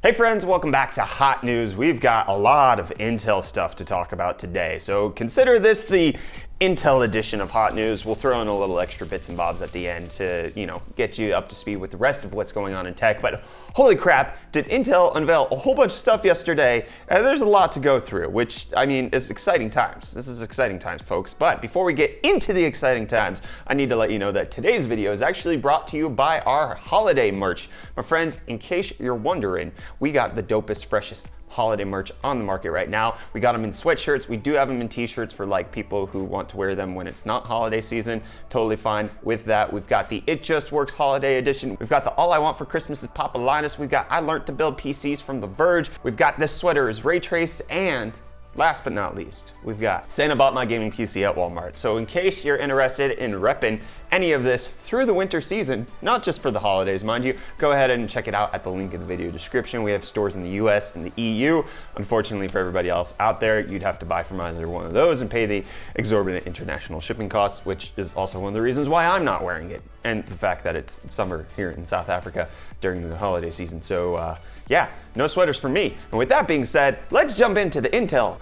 Hey friends, welcome back to Hot News. We've got a lot of Intel stuff to talk about today, so consider this the Intel edition of Hot News. We'll throw in a little extra bits and bobs at the end to, get you up to speed with the rest of what's going on in tech. But holy crap, did Intel unveil a whole bunch of stuff yesterday? And there's a lot to go through, which, is exciting times. This is exciting times, folks. But before we get into the exciting times, I need to let you know that today's video is actually brought to you by our holiday merch. My friends, in case you're wondering, we got the dopest, freshest holiday merch on the market right now. We got them in sweatshirts. We do have them in t-shirts for people who want to wear them when it's not holiday season. Totally fine with that. We've got the It Just Works holiday edition. We've got the All I Want for Christmas is Papa Linus. We've got I Learned to Build PCs from The Verge. We've got This Sweater is Ray Traced, and last but not least, we've got Santa Bought My Gaming PC at Walmart. So in case you're interested in repping any of this through the winter season, not just for the holidays, mind you, go ahead and check it out at the link in the video description. We have stores in the US and the EU. Unfortunately for everybody else out there, you'd have to buy from either one of those and pay the exorbitant international shipping costs, which is also one of the reasons why I'm not wearing it. And the fact that it's summer here in South Africa during the holiday season. So yeah, no sweaters for me. And with that being said, let's jump into the Intel.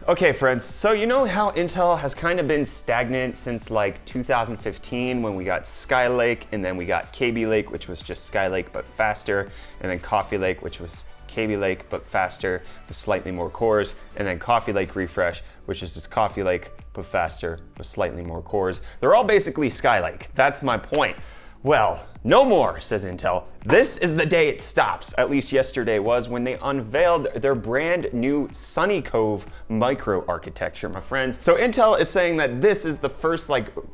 Okay friends, so you know how Intel has kind of been stagnant since 2015 when we got Skylake, and then we got Kaby Lake, which was just Skylake but faster, and then Coffee Lake, which was Kaby Lake but faster with slightly more cores, and then Coffee Lake Refresh, which is just Coffee Lake but faster with slightly more cores. They're all basically Skylake. That's my point. Well, no more, says Intel. This is the day it stops. At least yesterday was when they unveiled their brand new Sunny Cove microarchitecture, my friends. So Intel is saying that this is the first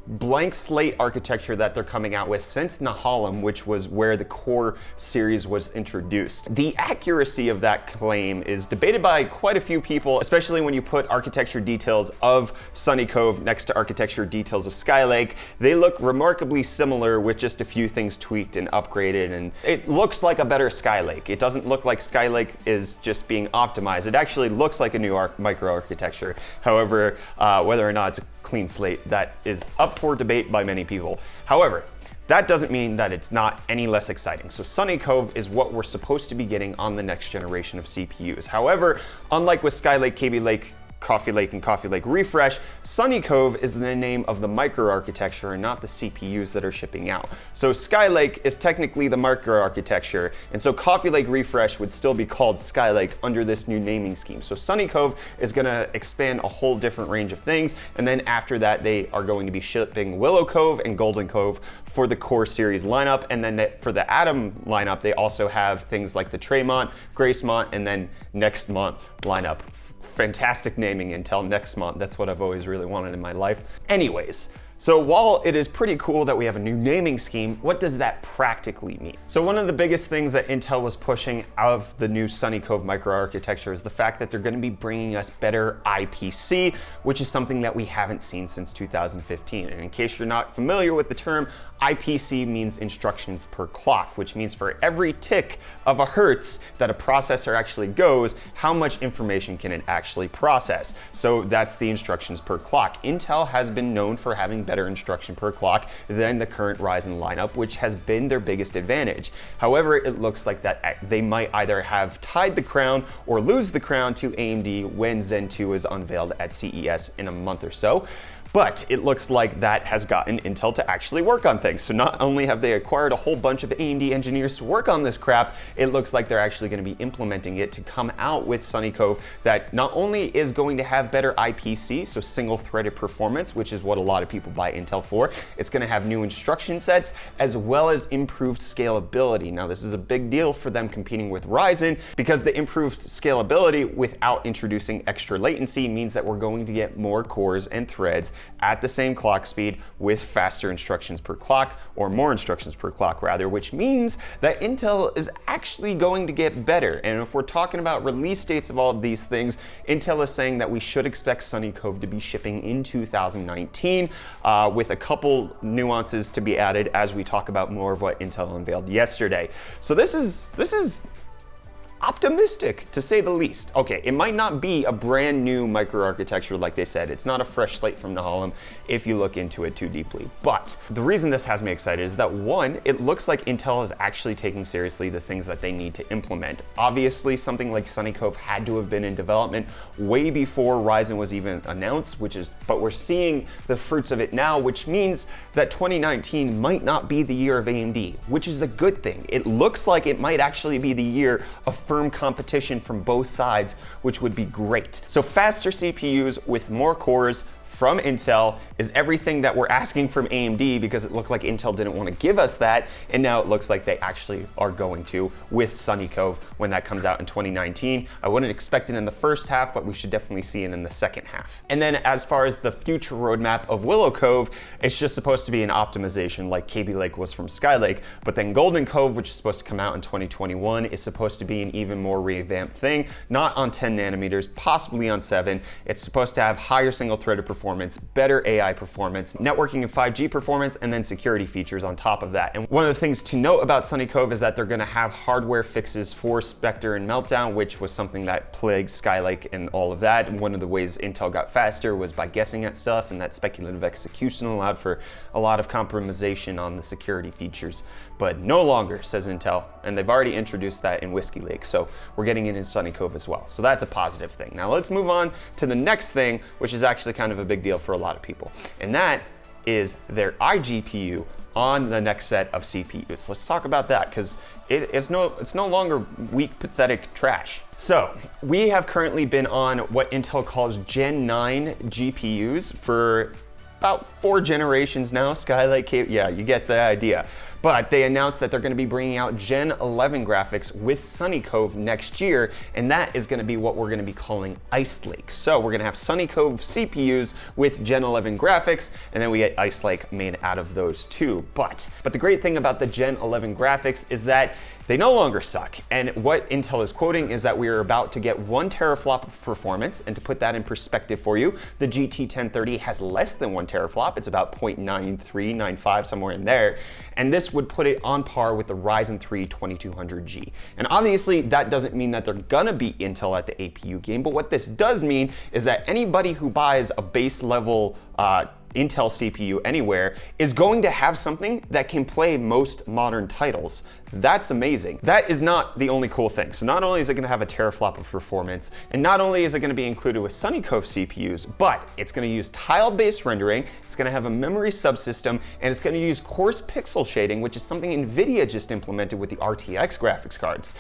blank slate architecture that they're coming out with since Nehalem, which was where the Core series was introduced. The accuracy of that claim is debated by quite a few people, especially when you put architecture details of Sunny Cove next to architecture details of Skylake. They look remarkably similar with just a few things tweaked and upgraded, and it looks like a better Skylake. It doesn't look like Skylake is just being optimized. It actually looks like a new microarchitecture. However, whether or not it's a clean slate, that is up for debate by many people. However, that doesn't mean that it's not any less exciting. So Sunny Cove is what we're supposed to be getting on the next generation of CPUs. However, unlike with Skylake, Kaby Lake, Coffee Lake, and Coffee Lake Refresh, Sunny Cove is the name of the microarchitecture and not the CPUs that are shipping out. So Skylake is technically the microarchitecture, and so Coffee Lake Refresh would still be called Skylake under this new naming scheme. So Sunny Cove is gonna expand a whole different range of things, and then after that they are going to be shipping Willow Cove and Golden Cove for the Core series lineup, and then for the Atom lineup they also have things like the Tremont, Gracemont, and then Nextmont lineup. Fantastic naming, Intel. Nextmont, that's what I've always really wanted in my life. Anyways, so while it is pretty cool that we have a new naming scheme, what does that practically mean? So one of the biggest things that Intel was pushing out of the new Sunny Cove microarchitecture is the fact that they're going to be bringing us better IPC, which is something that we haven't seen since 2015. And in case you're not familiar with the term, IPC means instructions per clock, which means for every tick of a hertz that a processor actually goes, how much information can it actually process? So that's the instructions per clock. Intel has been known for having better instruction per clock than the current Ryzen lineup, which has been their biggest advantage. However, it looks like that they might either have tied the crown or lose the crown to AMD when Zen 2 is unveiled at CES in a month or so. But it looks like that has gotten Intel to actually work on things. So not only have they acquired a whole bunch of AMD engineers to work on this crap, it looks like they're actually going to be implementing it to come out with Sunny Cove that not only is going to have better IPC, so single-threaded performance, which is what a lot of people buy Intel for, it's going to have new instruction sets as well as improved scalability. Now this is a big deal for them competing with Ryzen because the improved scalability without introducing extra latency means that we're going to get more cores and threads at the same clock speed with faster instructions per clock, or more instructions per clock rather, which means that Intel is actually going to get better. And if we're talking about release dates of all of these things, Intel is saying that we should expect Sunny Cove to be shipping in 2019 with a couple nuances to be added as we talk about more of what Intel unveiled yesterday. So this is optimistic, to say the least. Okay, it might not be a brand new microarchitecture like they said. It's not a fresh slate from Nehalem if you look into it too deeply. But the reason this has me excited is that, one, it looks like Intel is actually taking seriously the things that they need to implement. Obviously, something like Sunny Cove had to have been in development way before Ryzen was even announced, but we're seeing the fruits of it now, which means that 2019 might not be the year of AMD, which is a good thing. It looks like it might actually be the year of firm competition from both sides, which would be great. So faster CPUs with more cores from Intel is everything that we're asking from AMD, because it looked like Intel didn't want to give us that, and now it looks like they actually are going to with Sunny Cove when that comes out in 2019. I wouldn't expect it in the first half, but we should definitely see it in the second half. And then as far as the future roadmap of Willow Cove, it's just supposed to be an optimization like KB Lake was from Skylake, but then Golden Cove, which is supposed to come out in 2021, is supposed to be an even more revamped thing, not on 10 nanometers, possibly on 7. It's supposed to have higher single-threaded performance, better AI performance, networking and 5G performance, and then security features on top of that. And one of the things to note about Sunny Cove is that they're going to have hardware fixes for Spectre and Meltdown, which was something that plagued Skylake and all of that. And one of the ways Intel got faster was by guessing at stuff, and that speculative execution allowed for a lot of compromisation on the security features. But no longer, says Intel, and they've already introduced that in Whiskey Lake, so we're getting it in Sunny Cove as well. So that's a positive thing. Now let's move on to the next thing, which is actually kind of a big deal for a lot of people, and that is their iGPU on the next set of CPUs. Let's talk about that, because it's no longer weak, pathetic trash. So we have currently been on what Intel calls Gen 9 GPUs for about 4 generations now. Skylake, yeah, you get the idea. But they announced that they're going to be bringing out Gen 11 graphics with Sunny Cove next year, and that is going to be what we're going to be calling Ice Lake. So we're going to have Sunny Cove CPUs with Gen 11 graphics, and then we get Ice Lake made out of those too. But the great thing about the Gen 11 graphics is that they no longer suck. And what Intel is quoting is that we are about to get 1 teraflop of performance. And to put that in perspective for you, the GT 1030 has less than 1 teraflop. It's about 0.9395, somewhere in there. And this would put it on par with the Ryzen 3 2200G. And obviously that doesn't mean that they're gonna beat Intel at the APU game, but what this does mean is that anybody who buys a base level Intel CPU anywhere is going to have something that can play most modern titles. That's amazing. That is not the only cool thing. So not only is it gonna have a teraflop of performance, and not only is it gonna be included with Sunny Cove CPUs, but it's gonna use tile-based rendering, it's gonna have a memory subsystem, and it's gonna use coarse pixel shading, which is something NVIDIA just implemented with the RTX graphics cards.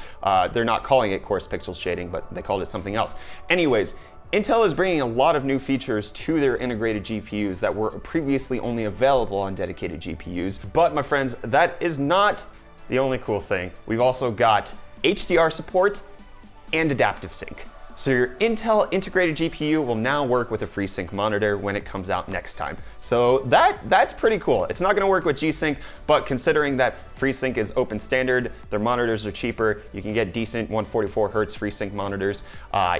They're not calling it coarse pixel shading, but they called it something else. Anyways, Intel is bringing a lot of new features to their integrated GPUs that were previously only available on dedicated GPUs. But my friends, that is not the only cool thing. We've also got HDR support and adaptive sync. So your Intel integrated GPU will now work with a FreeSync monitor when it comes out next time. So that's pretty cool. It's not gonna work with G-Sync, but considering that FreeSync is open standard, their monitors are cheaper, you can get decent 144 Hertz FreeSync monitors,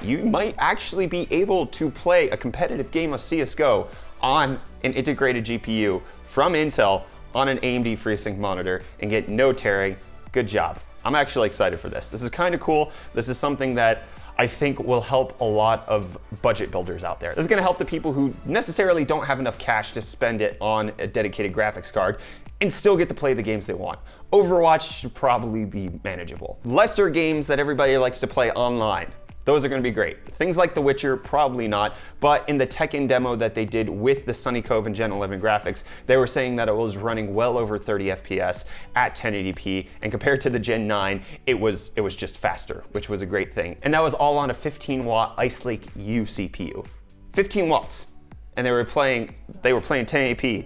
you might actually be able to play a competitive game of CSGO on an integrated GPU from Intel on an AMD FreeSync monitor and get no tearing. Good job. I'm actually excited for this. This is kind of cool. This is something that I think will help a lot of budget builders out there. This is gonna help the people who necessarily don't have enough cash to spend it on a dedicated graphics card and still get to play the games they want. Overwatch should probably be manageable. Lesser games that everybody likes to play online, those are gonna be great. Things like The Witcher, probably not, but in the Tekken demo that they did with the Sunny Cove and Gen 11 graphics, they were saying that it was running well over 30 FPS at 1080p, and compared to the Gen 9, it was just faster, which was a great thing. And that was all on a 15-watt Ice Lake U CPU. 15 watts, and they were playing 1080p.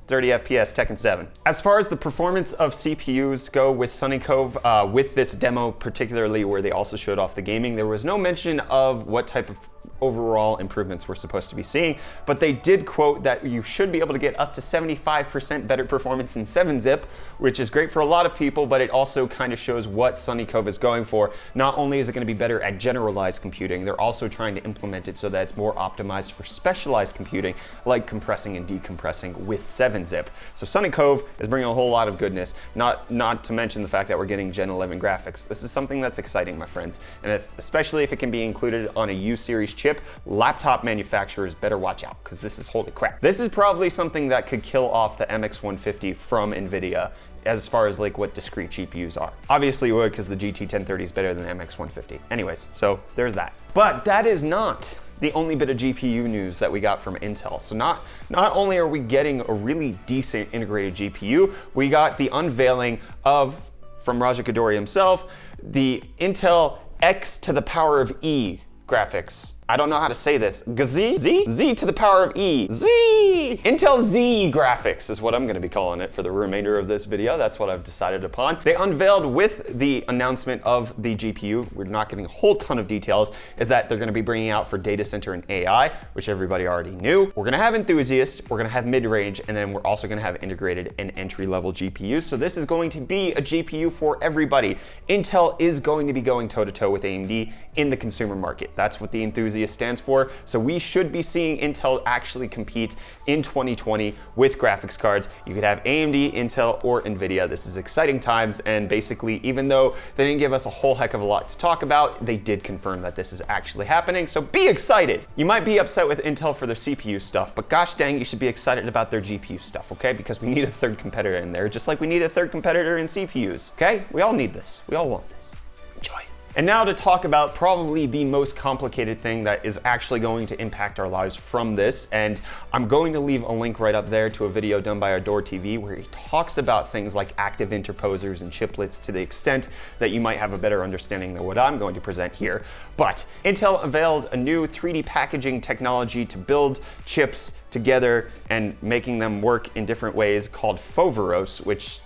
30 FPS Tekken 7. As far as the performance of CPUs go with Sunny Cove, with this demo particularly where they also showed off the gaming, there was no mention of what type of overall improvements we're supposed to be seeing. But they did quote that you should be able to get up to 75% better performance in 7-zip, which is great for a lot of people, but it also kind of shows what Sunny Cove is going for. Not only is it going to be better at generalized computing, they're also trying to implement it so that it's more optimized for specialized computing, like compressing and decompressing with 7-zip. So Sunny Cove is bringing a whole lot of goodness, not to mention the fact that we're getting Gen 11 graphics. This is something that's exciting, my friends, and especially if it can be included on a U-series chip, laptop manufacturers better watch out, because this is holy crap. This is probably something that could kill off the MX150 from NVIDIA as far as like what discrete GPUs are. Obviously it would, because the GT 1030 is better than the MX150. Anyways, so there's that. But that is not the only bit of GPU news that we got from Intel. So not only are we getting a really decent integrated GPU, we got the unveiling of, from Raja Koduri himself, the Intel X to the power of E graphics. I don't know how to say this. Z to the power of E. Z! Intel Z graphics is what I'm gonna be calling it for the remainder of this video. That's what I've decided upon. They unveiled with the announcement of the GPU, we're not getting a whole ton of details, is that they're gonna be bringing out for data center and AI, which everybody already knew. We're gonna have enthusiasts, we're gonna have mid-range, and then we're also gonna have integrated and entry-level GPUs. So this is going to be a GPU for everybody. Intel is going to be going toe-to-toe with AMD in the consumer market. That's what the enthusiast stands for. So we should be seeing Intel actually compete in 2020 with graphics cards. You could have AMD, Intel, or NVIDIA. This is exciting times, and basically, even though they didn't give us a whole heck of a lot to talk about, they did confirm that this is actually happening, so be excited. You might be upset with Intel for their CPU stuff, but gosh dang, you should be excited about their GPU stuff, okay? Because we need a third competitor in there, just like we need a third competitor in CPUs, okay? We all need this. We all want this. Enjoy. And now to talk about probably the most complicated thing that is actually going to impact our lives from this. And I'm going to leave a link right up there to a video done by Adore TV where he talks about things like active interposers and chiplets to the extent that you might have a better understanding than what I'm going to present here. But Intel unveiled a new 3D packaging technology to build chips together and making them work in different ways called Foveros, which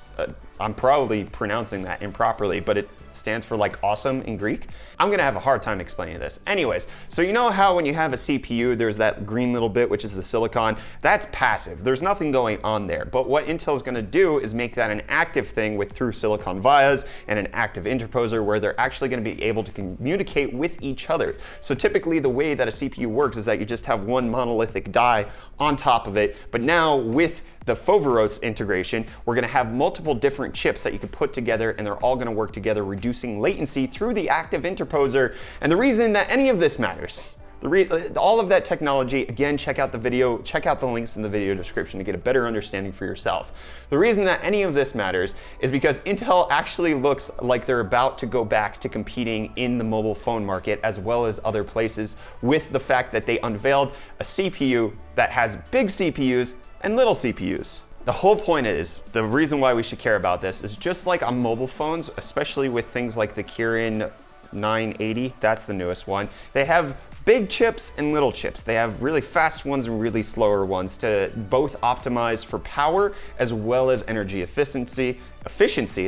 I'm probably pronouncing that improperly, but it stands for like awesome in Greek. I'm gonna have a hard time explaining this. Anyways, so you know how when you have a CPU, there's that green little bit, which is the silicon, that's passive. There's nothing going on there. But what Intel's gonna do is make that an active thing with through silicon vias and an active interposer where they're actually gonna be able to communicate with each other. So typically the way that a CPU works is that you just have one monolithic die on top of it, but now with the Foveros integration, we're gonna have multiple different chips that you could put together, and they're all gonna work together, reducing latency through the active interposer. And the reason that any of this matters, all of that technology, again, check out the video, check out the links in the video description to get a better understanding for yourself. The reason that any of this matters is because Intel actually looks like they're about to go back to competing in the mobile phone market as well as other places with the fact that they unveiled a CPU that has big CPUs and little CPUs. The whole point is, the reason why we should care about this is just like on mobile phones, especially with things like the Kirin 980, that's the newest one, they have big chips and little chips. They have really fast ones and really slower ones to both optimize for power as well as energy efficiency,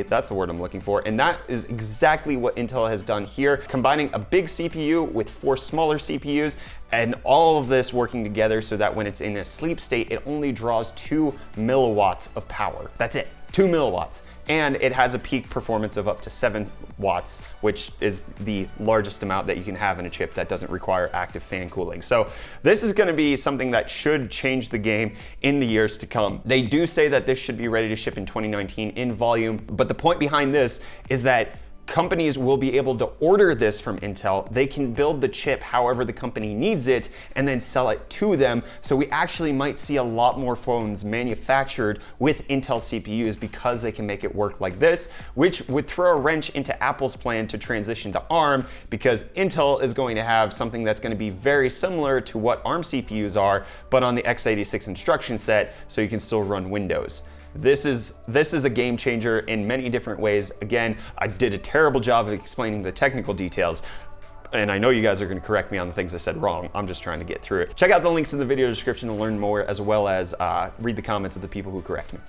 that's the word I'm looking for, and that is exactly what Intel has done here, combining a big CPU with 4 smaller CPUs, and all of this working together so that when it's in a sleep state, it only draws 2 milliwatts of power. That's it, 2 milliwatts. And it has a peak performance of up to 7 watts, which is the largest amount that you can have in a chip that doesn't require active fan cooling. So this is gonna be something that should change the game in the years to come. They do say that this should be ready to ship in 2019 in volume, but the point behind this is that companies will be able to order this from Intel. They can build the chip however the company needs it and then sell it to them. So we actually might see a lot more phones manufactured with Intel CPUs because they can make it work like this, which would throw a wrench into Apple's plan to transition to ARM, because Intel is going to have something that's going to be very similar to what ARM CPUs are, but on the x86 instruction set, so you can still run Windows. This is a game changer in many different ways. Again, I did a terrible job of explaining the technical details, and I know you guys are going to correct me on the things I said wrong. I'm just trying to get through it. Check out the links in the video description to learn more, as well as read the comments of the people who correct me.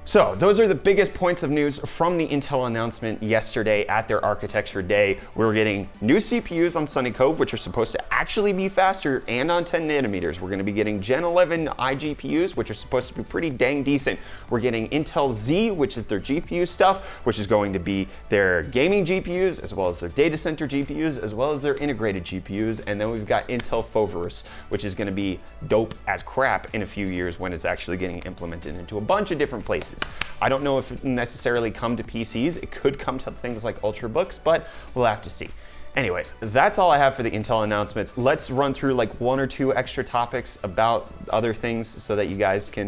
So those are the biggest points of news from the Intel announcement yesterday at their architecture day. We're getting new CPUs on Sunny Cove, which are supposed to actually be faster and on 10 nanometers. We're going to be getting Gen 11 iGPUs, which are supposed to be pretty dang decent. We're getting Intel Z, which is their GPU stuff, which is going to be their gaming GPUs, as well as their data center GPUs, as well as their integrated GPUs. And then we've got Intel Foveros, which is going to be dope as crap in a few years when it's actually getting implemented into a bunch of different places. I don't know if it necessarily come to PCs. It could come to things like Ultrabooks, but we'll have to see. Anyways, that's all I have for the Intel announcements. Let's run through like 1 or 2 extra topics about other things so that you guys can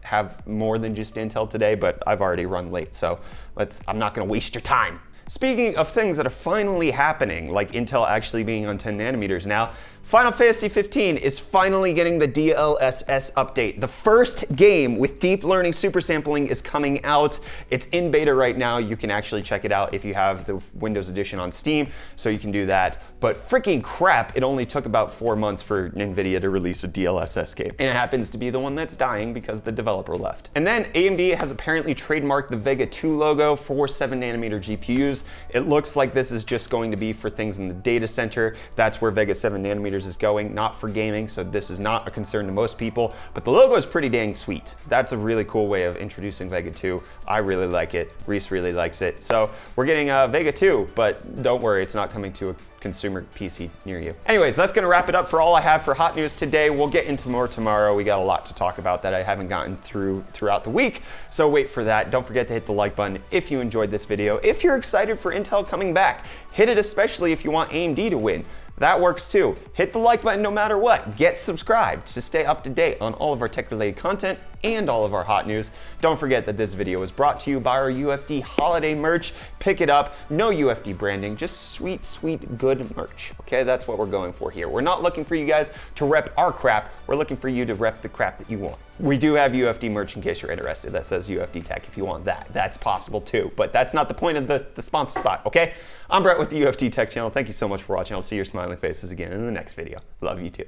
have more than just Intel today, but I've already run late, so I'm not gonna waste your time. Speaking of things that are finally happening, like Intel actually being on 10 nanometers now, Final Fantasy 15 is finally getting the DLSS update. The first game with deep learning super sampling is coming out. It's in beta right now. You can actually check it out if you have the Windows Edition on Steam, so you can do that. But freaking crap, it only took about 4 months for NVIDIA to release a DLSS game. And it happens to be the one that's dying because the developer left. And then AMD has apparently trademarked the Vega 2 logo for 7 nanometer GPUs. It looks like this is just going to be for things in the data center. That's where Vega 7 nanometers is going, not for gaming, so this is not a concern to most people, but the logo is pretty dang sweet. That's a really cool way of introducing Vega 2. I really like it. Reece really likes it. So we're getting Vega 2, but don't worry, it's not coming to a consumer PC near you. Anyways, that's gonna wrap it up for all I have for hot news today. We'll get into more tomorrow. We got a lot to talk about that I haven't gotten through throughout the week, so wait for that. Don't forget to hit the like button if you enjoyed this video. If you're excited for Intel coming back, hit it especially if you want AMD to win. That works too. Hit the like button no matter what. Get subscribed to stay up to date on all of our tech-related content and all of our hot news. Don't forget that this video was brought to you by our UFD holiday merch. Pick it up. No UFD branding, just sweet, sweet, good merch. Okay, that's what we're going for here. We're not looking for you guys to rep our crap. We're looking for you to rep the crap that you want. We do have UFD merch in case you're interested. That says UFD Tech if you want that. That's possible too, but that's not the point of the sponsor spot, okay? I'm Brett with the UFD Tech channel. Thank you so much for watching. I'll see your smiling faces again in the next video. Love you too.